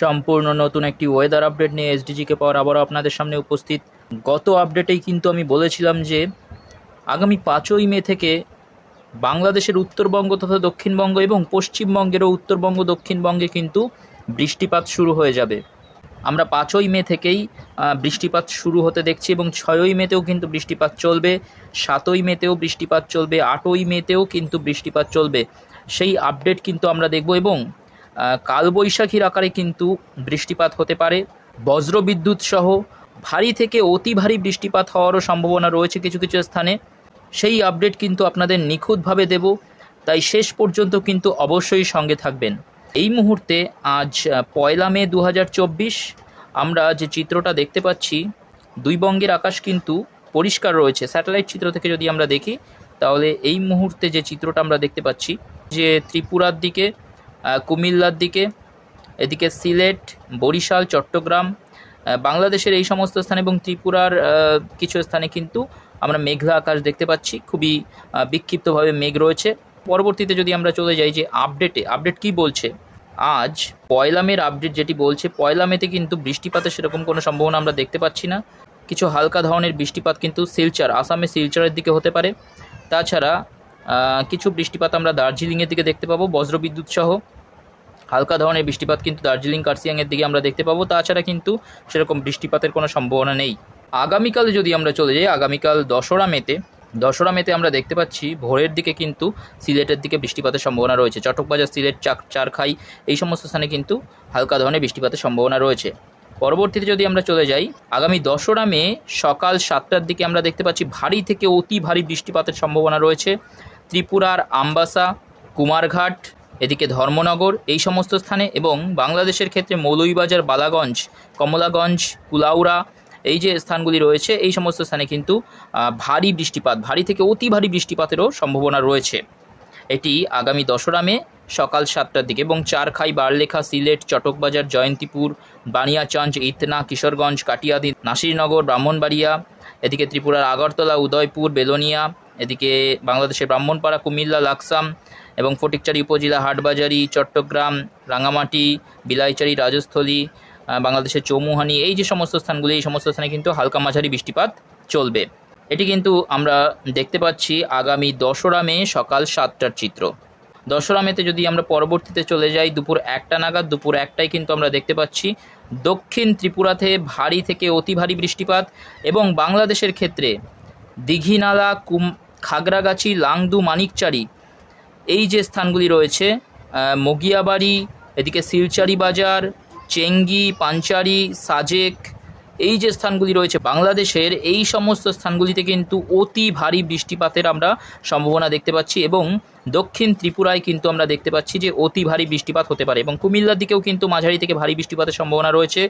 সম্পূর্ণ নতুন একটি ওয়েদার আপডেট নিয়ে এসডিজিকে পাওয়ার আবারও আপনাদের সামনে উপস্থিত। গত আপডেটেই কিন্তু আমি বলেছিলাম যে আগামী 5ই মে থেকে বাংলাদেশের উত্তরবঙ্গ তথা দক্ষিণবঙ্গ এবং পশ্চিমবঙ্গেরও উত্তরবঙ্গ দক্ষিণবঙ্গে কিন্তু বৃষ্টিপাত শুরু হয়ে যাবে। আমরা 5ই মে থেকেই বৃষ্টিপাত শুরু হতে দেখছি এবং 6ই মেতেও কিন্তু বৃষ্টিপাত চলবে, 7ই মেতেও বৃষ্টিপাত চলবে, 8ই মেতেও কিন্তু বৃষ্টিপাত চলবে। সেই আপডেট কিন্তু আমরা দেখব এবং কালবৈশাখীর আকারে কিন্তু বৃষ্টিপাত হতে পারে। বজ্রবিদ্যুৎ সহ ভারী থেকে অতি ভারী বৃষ্টিপাত হওয়ারও সম্ভাবনা রয়েছে কিছু কিছু স্থানে। সেই আপডেট কিন্তু আপনাদের নিখুঁতভাবে দেব, তাই শেষ পর্যন্ত কিন্তু অবশ্যই সঙ্গে থাকবেন। এই মুহূর্তে আজ 1 মে 2024 আমরা যে চিত্রটা দেখতে পাচ্ছি, দুই বঙ্গের আকাশ কিন্তু পরিষ্কার রয়েছে। স্যাটেলাইট চিত্র থেকে যদি আমরা দেখি তাহলে এই মুহূর্তে যে চিত্রটা আমরা দেখতে পাচ্ছি যে ত্রিপুরার দিকে, কুমিল্লার দিকে, এদিকে সিলেট, বরিশাল, চট্টগ্রাম, বাংলাদেশের এই সমস্ত স্থানে এবং ত্রিপুরার কিছু স্থানে কিন্তু আমরা মেঘলা আকাশ দেখতে পাচ্ছি। খুবই বিক্ষিপ্তভাবে মেঘ রয়েছে। পরবর্তীতে যদি আমরা চলে যাই যে আপডেট কি বলছে, আজ 1 মের আপডেট যেটি বলছে, 1 মেতে কিন্তু বৃষ্টিপাতের সেরকম কোনো সম্ভাবনা আমরা দেখতে পাচ্ছি না। কিছু হালকা ধরনের বৃষ্টিপাত কিন্তু শিলচর, আসামে শিলচরের দিকে হতে পারে। তাছাড়া কিছু বৃষ্টিপাত আমরা দার্জিলিংয়ের দিকে দেখতে পাবো, বজ্রবিদ্যুৎ সহ হালকা ধরনের বৃষ্টিপাত কিন্তু দার্জিলিং, কার্সিয়াংয়ের দিকে আমরা দেখতে পাবো। তাছাড়া কিন্তু সেরকম বৃষ্টিপাতের কোনো সম্ভাবনা নেই। আগামীকালে যদি আমরা চলে যাই, আগামীকাল 10রা মেতে আমরা দেখতে পাচ্ছি ভোরের দিকে কিন্তু সিলেটের দিকে বৃষ্টিপাতের সম্ভাবনা রয়েছে। চটকবাজার, সিলেট, চারখাই এই সমস্ত স্থানে কিন্তু হালকা ধরনের বৃষ্টিপাতের সম্ভাবনা রয়েছে। পরবর্তীতে যদি আমরা চলে যাই, আগামী 10রা মে সকাল 7টার দিকে আমরা দেখতে পাচ্ছি ভারী থেকে অতি ভারী বৃষ্টিপাতের সম্ভাবনা রয়েছে ত্রিপুরার আমবাসা, কুমারঘাট, এদিকে ধর্মনগর এই সমস্ত স্থানে, এবং বাংলাদেশের ক্ষেত্রে মৌলভীবাজার, বালাগঞ্জ, কমলাগঞ্জ, কুলাউড়া এই যে স্থানগুলি রয়েছে এই সমস্ত স্থানে কিন্তু ভারী বৃষ্টিপাত, ভারী থেকে অতি ভারী বৃষ্টিপাতেরও সম্ভাবনা রয়েছে। এটি আগামী 10রা মে সকাল 7টার দিকে। এবং চারখাই, বারলেখা, সিলেট, চটকবাজার, জয়ন্তীপুর, বানিয়াচঞ্জ, ইতনা, কিশোরগঞ্জ, কাটিয়াদি, নাসিরনগর, ব্রাহ্মণবাড়িয়া, এদিকে ত্রিপুরার আগরতলা, উদয়পুর, বেলোনিয়া, এদিকে বাংলাদেশের ব্রাহ্মণপাড়া, কুমিল্লা, লাকসাম এবং ফটিকচারি উপজেলা, হাটবাজারি, চট্টগ্রাম, রাঙামাটি, বিলাইচারি, রাজস্থলী, বাংলাদেশের চৌমুহানি এই যে সমস্ত স্থানগুলি, এই সমস্ত স্থানে কিন্তু হালকা মাঝারি বৃষ্টিপাত চলবে। এটি কিন্তু আমরা দেখতে পাচ্ছি আগামী 10রা মে সকাল 7টার চিত্র। 10রা মেতে যদি আমরা পরবর্তীতে চলে যাই, দুপুর 1টা নাগাদ, দুপুর 1টায় কিন্তু আমরা দেখতে পাচ্ছি দক্ষিণ ত্রিপুরাতে ভারী থেকে অতি ভারী বৃষ্টিপাত এবং বাংলাদেশের ক্ষেত্রে দীঘিনালা, খাগড়াগাছি, লাংদু, মানিকচারি এই যে স্থানগুলি রয়েছে, মগিয়াবাড়ি, এদিকে শিলচারি বাজার, চেঙ্গি, পাঞ্চারি, সাজেক এই যে স্থানগুলি রয়েছে বাংলাদেশের, এই সমস্ত স্থানগুলিতে কিন্তু অতি ভারী বৃষ্টিপাতের আমরা সম্ভাবনা দেখতে পাচ্ছি এবং দক্ষিণ ত্রিপুরায় কিন্তু আমরা দেখতে পাচ্ছি যে অতি ভারী বৃষ্টিপাত হতে পারে এবং কুমিল্লার দিকেও কিন্তু মাঝারি থেকে ভারী বৃষ্টিপাতের সম্ভাবনা রয়েছে।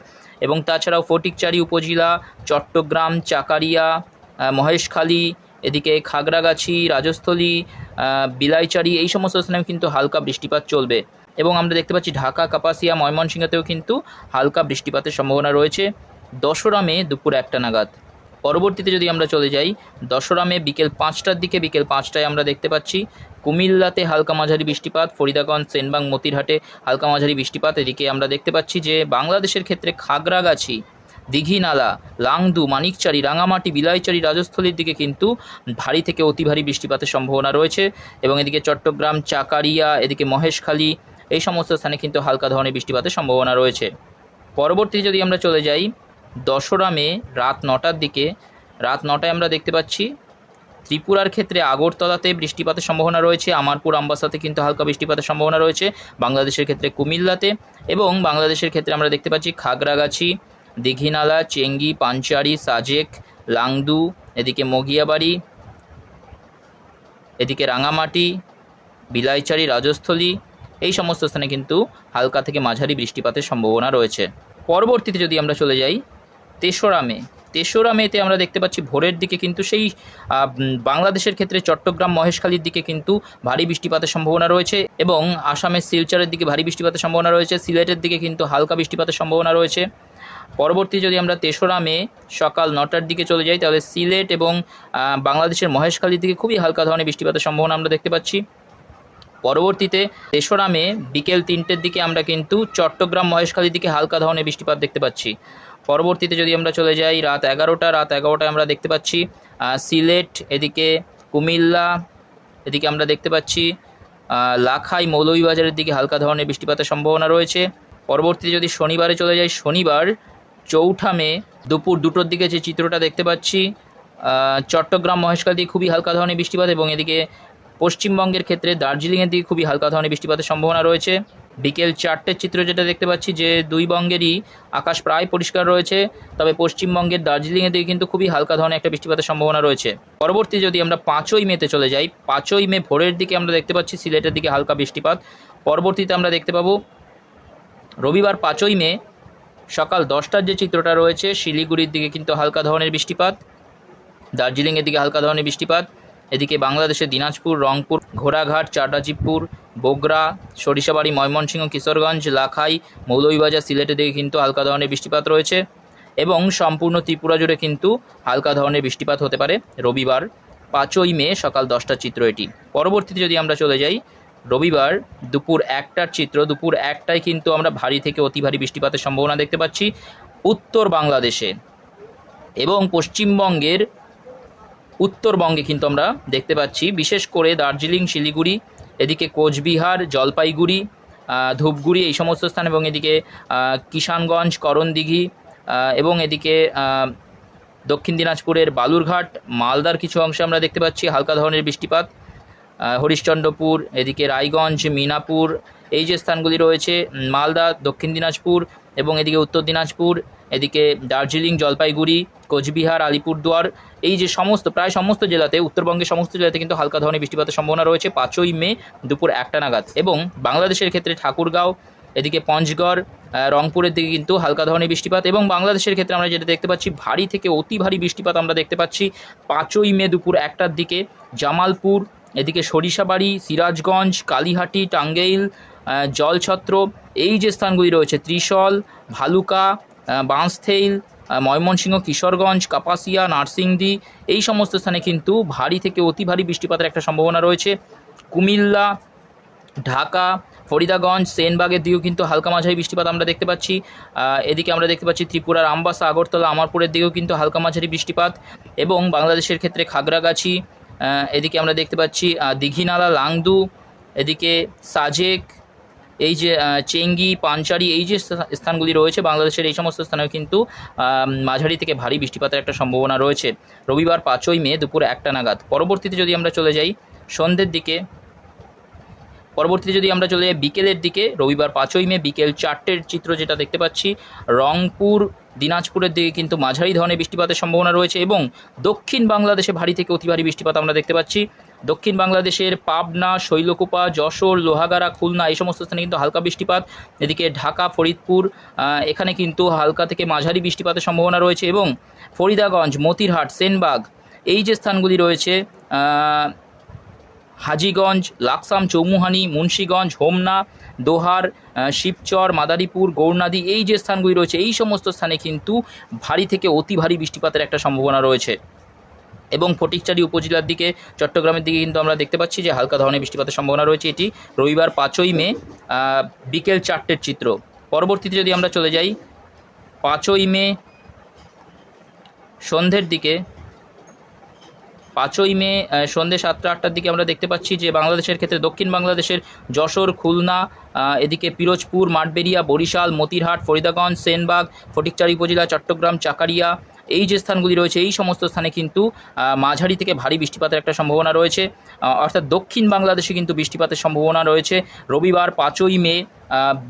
এবং তাছাড়াও ফটিকচারি উপজেলা, চট্টগ্রাম, চাকারিয়া, মহেশখালী, এদিকে খাগড়াগাছি, রাজস্থলী, বিলাইচারি এই সমস্ত স্থানেও কিন্তু হালকা বৃষ্টিপাত চলবে। এবং আমরা দেখতে পাচ্ছি ঢাকা, কাপাসিয়া, ময়মনসিংহেতেও কিন্তু হালকা বৃষ্টিপাতের সম্ভাবনা রয়েছে 10রা মে দুপুর 1টা নাগাদ। পরবর্তীতে যদি আমরা চলে যাই, 10রা মে বিকেল 5টার দিকে, বিকেল 5টায় আমরা দেখতে পাচ্ছি কুমিল্লাতে হালকা মাঝারি বৃষ্টিপাত, ফরিদাগঞ্জ, সেনবাগ, মতিরহাটে হালকা মাঝারি বৃষ্টিপাত। এদিকে আমরা দেখতে পাচ্ছি যে বাংলাদেশের ক্ষেত্রে খাগড়াগাছি, দীঘিনালা, লাংদু, মানিকচারি, রাঙামাটি, বিলাইচারি, রাজস্থলীর দিকে কিন্তু ভারী থেকে অতি ভারী বৃষ্টিপাতের সম্ভাবনা রয়েছে এবং এদিকে চট্টগ্রাম, চাকারিয়া, এদিকে মহেশখালী এই সমস্ত স্থানে কিন্তু হালকা ধরনের বৃষ্টিপাতের সম্ভাবনা রয়েছে। পরবর্তীতে যদি আমরা চলে যাই 10রা মে রাত 9টার দিকে, রাত 9টায় আমরা দেখতে পাচ্ছি ত্রিপুরার ক্ষেত্রে আগরতলাতে বৃষ্টিপাতের সম্ভাবনা রয়েছে, আমারপুর, আমবাসাতে কিন্তু হালকা বৃষ্টিপাতের সম্ভাবনা রয়েছে, বাংলাদেশের ক্ষেত্রে কুমিল্লাতে, এবং বাংলাদেশের ক্ষেত্রে আমরা দেখতে পাচ্ছি খাগড়াগাছি, দীঘিনালা, চেঙ্গি, পাঞ্চারি, সাজেক, লাংদু, এদিকে মগিয়াবাড়ি, এদিকে রাঙামাটি, বিলাইচারি, রাজস্থলী এই সমস্ত স্থানে কিন্তু হালকা থেকে মাঝারি বৃষ্টিপাতের সম্ভাবনা রয়েছে। পরবর্তীতে যদি আমরা চলে যাই 3রা মেতে আমরা দেখতে পাচ্ছি ভোরের দিকে কিন্তু সেই বাংলাদেশের ক্ষেত্রে চট্টগ্রাম, মহেশখালীর দিকে কিন্তু ভারী বৃষ্টিপাতের সম্ভাবনা রয়েছে এবং আসামের শিলচরের দিকে ভারী বৃষ্টিপাতের সম্ভাবনা রয়েছে, সিলেটের দিকে কিন্তু হালকা বৃষ্টিপাতের সম্ভাবনা রয়েছে। পরবর্তী যদি আমরা 3রা মে সকাল 9টার দিকে চলে যাই তাহলে সিলেট এবং বাংলাদেশের মহেশখালীর দিকে খুবই হালকা ধরনের বৃষ্টিপাতের সম্ভাবনা আমরা দেখতে পাচ্ছি। পরবর্তীতে 3রা মে বিকেল 3টের দিকে আমরা কিন্তু চট্টগ্রাম মহেশখালীর দিকে হালকা ধরনের বৃষ্টিপাত দেখতে পাচ্ছি। পরবর্তীতে যদি আমরা চলে যাই রাত 11টায় আমরা দেখতে পাচ্ছি সিলেট, এদিকে কুমিল্লা, এদিকে আমরা দেখতে পাচ্ছি লাখাই, মৌলভীবাজারের দিকে হালকা ধরনের বৃষ্টিপাতের সম্ভাবনা রয়েছে। পরবর্তীতে যদি শনিবারে চলে যাই, শনিবার 4ঠা মে দুপুর 2টোর দিকে যে চিত্রটা দেখতে পাচ্ছি, চট্টগ্রাম মহেশখালী দিকে খুবই হালকা ধরনের বৃষ্টিপাত এবং এদিকে পশ্চিমবঙ্গের ক্ষেত্রে দার্জিলিংয়ের দিকে খুবই হালকা ধরনের বৃষ্টিপাতের সম্ভাবনা রয়েছে। বিকেল 4টের চিত্র যেটা দেখতে পাচ্ছি যে দুই বঙ্গেরই আকাশ প্রায় পরিষ্কার রয়েছে, তবে পশ্চিমবঙ্গের দার্জিলিংয়ের দিকে কিন্তু খুবই হালকা ধরনের একটা বৃষ্টিপাতের সম্ভাবনা রয়েছে। পরবর্তী যদি আমরা 5ই মেতে চলে যাই, 5ই মে ভোরের দিকে আমরা দেখতে পাচ্ছি সিলেটের দিকে হালকা বৃষ্টিপাত। পরবর্তীতে আমরা দেখতে পাবো রবিবার 5ই মে সকাল 10টার যে চিত্রটা রয়েছে, শিলিগুড়ির দিকে কিন্তু হালকা ধরনের বৃষ্টিপাত, দার্জিলিংয়ের দিকে হালকা ধরনের বৃষ্টিপাত, এদিকে বাংলাদেশের দিনাজপুর, রংপুর, ঘোড়াঘাট, চাটাজিবপুর, বগুড়া, সরিষাবাড়ি, ময়মনসিংহ, কিশোরগঞ্জ, লাখাই, মৌলভীবাজার, সিলেটের দিকে কিন্তু হালকা ধরনের বৃষ্টিপাত রয়েছে এবং সম্পূর্ণ ত্রিপুরা জুড়ে কিন্তু হালকা ধরনের বৃষ্টিপাত হতে পারে রবিবার 5ই মে সকাল 10টার চিত্র এটি। পরবর্তীতে যদি আমরা চলে যাই রবিবার দুপুর 1টার চিত্র, দুপুর 1টায় কিন্তু আমরা ভারী থেকে অতি ভারী বৃষ্টিপাতের সম্ভাবনা দেখতে পাচ্ছি উত্তর বাংলাদেশে এবং পশ্চিমবঙ্গের উত্তরবঙ্গে কিন্তু আমরা দেখতে পাচ্ছি, বিশেষ করে দার্জিলিং, শিলিগুড়ি, এদিকে কোচবিহার, জলপাইগুড়ি, ধূপগুড়ি এই সমস্ত স্থান এবং এদিকে কিষানগঞ্জ, করণদিঘি এবং এদিকে দক্ষিণ দিনাজপুরের বালুরঘাট, মালদার কিছু অংশে আমরা দেখতে পাচ্ছি হালকা ধরনের বৃষ্টিপাত। হরিশ্চন্দ্রপুর, এদিকে রায়গঞ্জ, মিনাপুর এই যে স্থানগুলি রয়েছে, মালদা, দক্ষিণ দিনাজপুর এবং এদিকে উত্তর দিনাজপুর, এদিকে দার্জিলিং, জলপাইগুড়ি, কোচবিহার, আলিপুরদুয়ার এই যে প্রায় সমস্ত জেলাতে, উত্তরবঙ্গের সমস্ত জেলাতে কিন্তু হালকা ধরনের বৃষ্টিপাতের সম্ভাবনা রয়েছে 5ই মে দুপুর 1টা নাগাদ। এবং বাংলাদেশের ক্ষেত্রে ঠাকুরগাঁও, এদিকে পঞ্চগড়, রংপুরের দিকে কিন্তু হালকা ধরনের বৃষ্টিপাত এবং বাংলাদেশের ক্ষেত্রে আমরা যেটা দেখতে পাচ্ছি ভারী থেকে অতি ভারী বৃষ্টিপাত আমরা দেখতে পাচ্ছি 5ই মে দুপুর 1টার দিকে জামালপুর, এদিকে সরিষাবাড়ি, সিরাজগঞ্জ, কালীহাটি, টাঙ্গাইল, জলছত্র এই যে স্থানগুলি রয়েছে, ত্রিশল, ভালুকা, বাঁশথেইল, ময়মনসিংহ, কিশোরগঞ্জ, কাপাসিয়া, নার্সিংদী এই সমস্ত স্থানে কিন্তু ভারী থেকে অতি ভারী বৃষ্টিপাতের একটা সম্ভাবনা রয়েছে। কুমিল্লা, ঢাকা, ফরিদাগঞ্জ, সেনবাগের দিকেও কিন্তু হালকা মাঝারি বৃষ্টিপাত আমরা দেখতে পাচ্ছি। এদিকে আমরা দেখতে পাচ্ছি ত্রিপুরার আমবাসা, আগরতলা, আমারপুরের দিকেও কিন্তু হালকা মাঝারি বৃষ্টিপাত এবং বাংলাদেশের ক্ষেত্রে খাগড়াগাছি, এদিকে আমরা দেখতে পাচ্ছি দীঘিনালা, লাংদু, এদিকে সাজেক, এই যে চেঙ্গি, পাঞ্চারি এই যে স্থানগুলি রয়েছে বাংলাদেশের এই সমস্ত স্থানেও কিন্তু মাঝারি থেকে ভারী বৃষ্টিপাতের একটা সম্ভাবনা রয়েছে রবিবার 5ই মে দুপুর 1টা নাগাদ। পরবর্তীতে যদি আমরা চলে যাই সন্ধ্যের দিকে, বিকেলের দিকে, রবিবার 5ই মে বিকেল 4টের চিত্র যেটা দেখতে পাচ্ছি, রংপুর, দিনাজপুরের দিকে কিন্তু মাঝারি ধরনের বৃষ্টিপাতের সম্ভাবনা রয়েছে এবং দক্ষিণ বাংলাদেশে ভারী থেকে অতি ভারী বৃষ্টিপাত আমরা দেখতে পাচ্ছি। দক্ষিণ বাংলাদেশের পাবনা, শৈলকুপা, যশোর, লোহাগাড়া, খুলনা এই সমস্ত স্থানে কিন্তু হালকা বৃষ্টিপাত, এদিকে ঢাকা, ফরিদপুর এখানে কিন্তু হালকা থেকে মাঝারি বৃষ্টিপাতের সম্ভাবনা রয়েছে এবং ফরিদাগঞ্জ, মতিরহাট, সেনবাগ এই যে স্থানগুলি রয়েছে, হাজীগঞ্জ, লাকসাম, চৌমুহানি, মুন্সীগঞ্জ, হোমনা, দোহার, শিবচর, মাদারীপুর, গৌরনদী এই যে স্থানগুলি রয়েছে এই সমস্ত স্থানে কিন্তু ভারী থেকে অতি ভারী বৃষ্টিপাতের একটা সম্ভাবনা রয়েছে এবং ফটিকচারি উপজেলার দিকে, চট্টগ্রামের দিকে কিন্তু আমরা দেখতে পাচ্ছি যে হালকা ধরনের বৃষ্টিপাতের সম্ভাবনা রয়েছে। এটি রবিবার 5ই মে বিকেল 4টের চিত্র। পরবর্তীতে যদি আমরা চলে যাই 5ই মে সন্ধ্যের দিকে, 5ই মে সন্ধ্যে 7টা-8টার দিকে আমরা দেখতে পাচ্ছি যে বাংলাদেশের ক্ষেত্রে দক্ষিণ বাংলাদেশের যশোর, খুলনা, এদিকে পিরোজপুর, মাঠবেড়িয়া, বরিশাল, মতিরহাট, ফরিদাগঞ্জ, সেনবাগ, ফটিকচারি উপজেলা, চট্টগ্রাম, চাকারিয়া এই যে স্থানগুলি রয়েছে এই সমস্ত স্থানে কিন্তু মাঝারি থেকে ভারী বৃষ্টিপাতের একটা সম্ভাবনা রয়েছে, অর্থাৎ দক্ষিণ বাংলাদেশে কিন্তু বৃষ্টিপাতের সম্ভাবনা রয়েছে রবিবার 5ই মে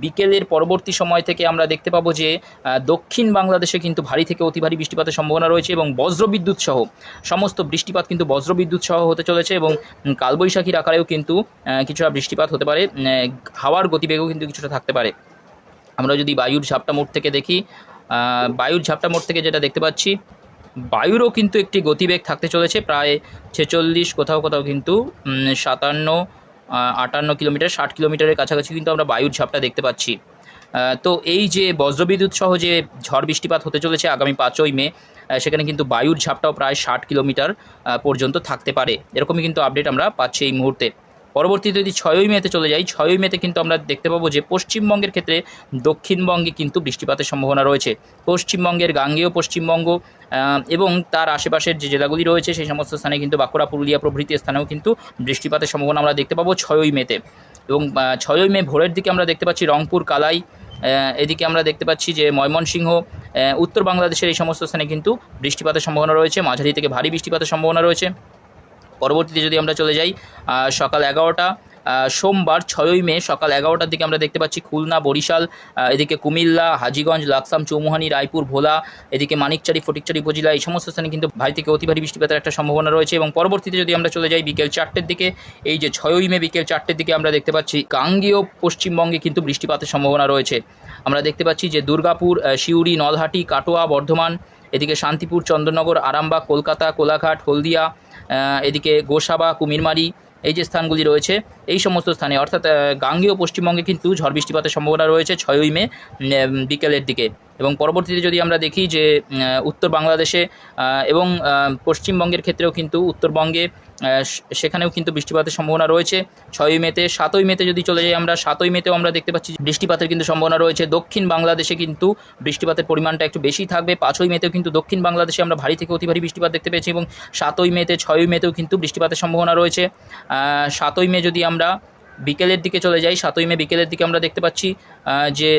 বিকেলের পরবর্তী সময় থেকে আমরা দেখতে পাবো যে দক্ষিণ বাংলাদেশে কিন্তু ভারী থেকে অতি ভারী বৃষ্টিপাতের সম্ভাবনা রয়েছে এবং বজ্রবিদ্যুৎ সহ সমস্ত বৃষ্টিপাত কিন্তু বজ্রবিদ্যুৎ সহ হতে চলেছে এবং কালবৈশাখীর আকারেও কিন্তু কিছুটা বৃষ্টিপাত হতে পারে, হাওয়ার গতিবেগও কিন্তু কিছুটা থাকতে পারে। আমরা যদি বায়ুর ঝাপটা মোড় থেকে দেখি, বায়ুর ঝাপটা মোড় থেকে যেটা দেখতে পাচ্ছি বায়ুরও কিন্তু একটি গতিবেগ থাকতে চলেছে প্রায় 46, কোথাও কোথাও কিন্তু 57-58 কিলোমিটার, 60 কিলোমিটারের কাছাকাছি কিন্তু আমরা বায়ুর ঝাপটা দেখতে পাচ্ছি। তো এই যে বজ্রবিদ্যুৎ সহ যে ঝড় বৃষ্টিপাত হতে চলেছে আগামী 5ই মে, সেখানে কিন্তু বায়ুর ঝাপটাও প্রায় 60 কিলোমিটার পর্যন্ত থাকতে পারে, এরকমই কিন্তু আপডেট আমরা পাচ্ছি এই মুহূর্তে। পরবর্তীতে যদি 6ই মেতে চলে যাই, 6ই মেতে কিন্তু আমরা দেখতে পাবো যে পশ্চিমবঙ্গের ক্ষেত্রে দক্ষিণবঙ্গে কিন্তু বৃষ্টিপাতের সম্ভাবনা রয়েছে। পশ্চিমবঙ্গের গাঙ্গেয় পশ্চিমবঙ্গ এবং তার আশেপাশের যে জেলাগুলি রয়েছে সেই সমস্ত স্থানে কিন্তু বাঁকুড়া, পুরুলিয়া প্রভৃতি স্থানেও কিন্তু বৃষ্টিপাতের সম্ভাবনা আমরা দেখতে পাবো 6ই মেতে। এবং 6ই মে ভোরের দিকে আমরা দেখতে পাচ্ছি রংপুর, কালাই, এদিকে আমরা দেখতে পাচ্ছি যে ময়মনসিংহ, উত্তর বাংলাদেশের এই সমস্ত স্থানে কিন্তু বৃষ্টিপাতের সম্ভাবনা রয়েছে, মাঝারি থেকে ভারী বৃষ্টিপাতের সম্ভাবনা রয়েছে। পরবর্তীতে যদি আমরা চলে যাই সকাল 11টা সোমবার 6ই মে সকাল 11টার দিকে আমরা দেখতে পাচ্ছি খুলনা, বরিশাল, এদিকে কুমিল্লা, হাজীগঞ্জ, লাকসাম, চৌমুহানি, রায়পুর, ভোলা, এদিকে মানিকচারি, ফটিকচারি উপজেলা এই সমস্ত স্থানে কিন্তু ভারী থেকে অতি ভারী বৃষ্টিপাতের একটা সম্ভাবনা রয়েছে। এবং পরবর্তীতে যদি আমরা চলে যাই বিকেল 4টের দিকে, এই যে 6ই মে বিকেল 4টের দিকে আমরা দেখতে পাচ্ছি গাঙ্গেয় পশ্চিমবঙ্গে কিন্তু বৃষ্টিপাতের সম্ভাবনা রয়েছে। আমরা দেখতে পাচ্ছি যে দুর্গাপুর, সিউড়ি, নলহাটি, কাটোয়া, বর্ধমান, এদিকে শান্তিপুর, চন্দননগর, আরামবাগ, কলকাতা, কোলাঘাট, হলদিয়া, এদিকে গোসাবা, কুমিরমারি এই যে স্থানগুলি রয়েছে এই সমস্ত স্থানে অর্থাৎ গাঙ্গেয় পশ্চিমবঙ্গে কিন্তু ঝড় বৃষ্টিপাতের সম্ভাবনা রয়েছে 6ই মে বিকেলের দিকে। এবং পরবর্তীতে যদি আমরা দেখি যে উত্তর বাংলাদেশে এবং পশ্চিমবঙ্গের ক্ষেত্রেও কিন্তু উত্তরবঙ্গে সেখানেও কিন্তু বৃষ্টিপাতের সম্ভাবনা রয়েছে 6ই মেতে। 7ই মেতে যদি চলে যাই আমরা, 7ই মেতেও আমরা দেখতে পাচ্ছি বৃষ্টিপাতের কিন্তু সম্ভাবনা রয়েছে। দক্ষিণ বাংলাদেশে কিন্তু বৃষ্টিপাতের পরিমাণটা একটু বেশি থাকবে। 5ই মেতেও কিন্তু দক্ষিণ বাংলাদেশে আমরা ভারী থেকে অতি ভারী বৃষ্টিপাত দেখতে পেয়েছি এবং 7ই মেতে 6ই মেতেও কিন্তু বৃষ্টিপাতের সম্ভাবনা রয়েছে। 7ই মে যদি আমরা বিকেলের দিকে চলে যাই, 7ই মে বিকেলের দিকে আমরা দেখতে পাচ্ছি যে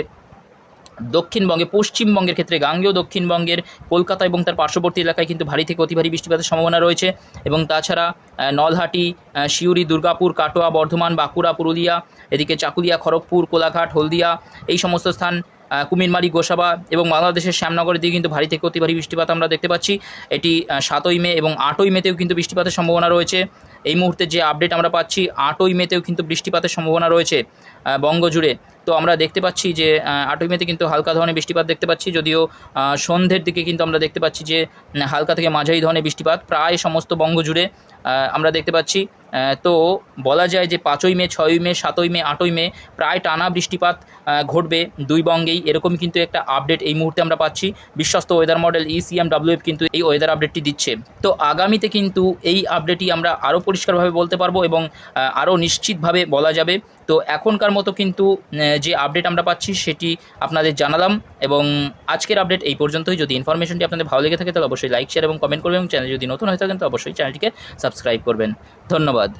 দক্ষিণবঙ্গে পশ্চিমবঙ্গের ক্ষেত্রে গাঙ্গেয় দক্ষিণবঙ্গের কলকাতা এবং তার পার্শ্ববর্তী এলাকায় কিন্তু ভারী থেকে অতি ভারী বৃষ্টিপাতের সম্ভাবনা রয়েছে। এবং তাছাড়া নলহাটি, সিউড়ি, দুর্গাপুর, কাটোয়া, বর্ধমান, বাঁকুড়া, পুরুলিয়া, এদিকে চাকুলিয়া, খড়গপুর, কোলাঘাট, হলদিয়া এই সমস্ত স্থান, কুমিরমারি, গোসাবা এবং বাংলাদেশের শ্যামনগরের দিকে কিন্তু ভারী থেকে অতি ভারী বৃষ্টিপাত আমরা দেখতে পাচ্ছি। এটি 7ই মে এবং 8ই মেতেও কিন্তু বৃষ্টিপাতের সম্ভাবনা রয়েছে। এই মুহূর্তে যে আপডেট আমরা পাচ্ছি 8ই মেতেও কিন্তু বৃষ্টিপাতের সম্ভাবনা রয়েছে বঙ্গ জুড়ে। তো আমরা দেখতে পাচ্ছি যে 8ই মেতে কিন্তু হালকা ধরনের বৃষ্টিপাত দেখতে পাচ্ছি, যদিও সন্ধ্যের দিকে কিন্তু আমরা দেখতে পাচ্ছি যে হালকা থেকে মাঝারি ধরনের বৃষ্টিপাত প্রায় সমস্ত বঙ্গ জুড়ে আমরা দেখতে পাচ্ছি। তো বলা যায় যে 5ই মে, 6ই মে, 7ই মে, 8ই মে প্রায় টানা বৃষ্টিপাত ঘটবে দুই বঙ্গেই, এরকম কিন্তু একটা আপডেট এই মুহূর্তে আমরা পাচ্ছি। বিশ্বস্ত ওয়েদার মডেল ECMWF কিন্তু এই ওয়েদার আপডেটটি দিচ্ছে। তো আগামীতে কিন্তু এই আপডেটই আমরা আরও পরিষ্কারভাবে বলতে পারবো এবং আরও নিশ্চিতভাবে বলা যাবে। তো এখনকার মতো কিন্তু যে আপডেট আমরা পাচ্ছি সেটি আপনাদের জানালাম এবং আজকের আপডেট এই পর্যন্তই। যদি ইনফরমেশনটি আপনাদের ভালো লেগে থাকে তাহলে অবশ্যই লাইক, শেয়ার এবং কমেন্ট করবেন এবং চ্যানেল যদি নতুন হয়ে থাকেন তো অবশ্যই চ্যানেলটিকে সাবস্ক্রাইব করবেন। ধন্যবাদ।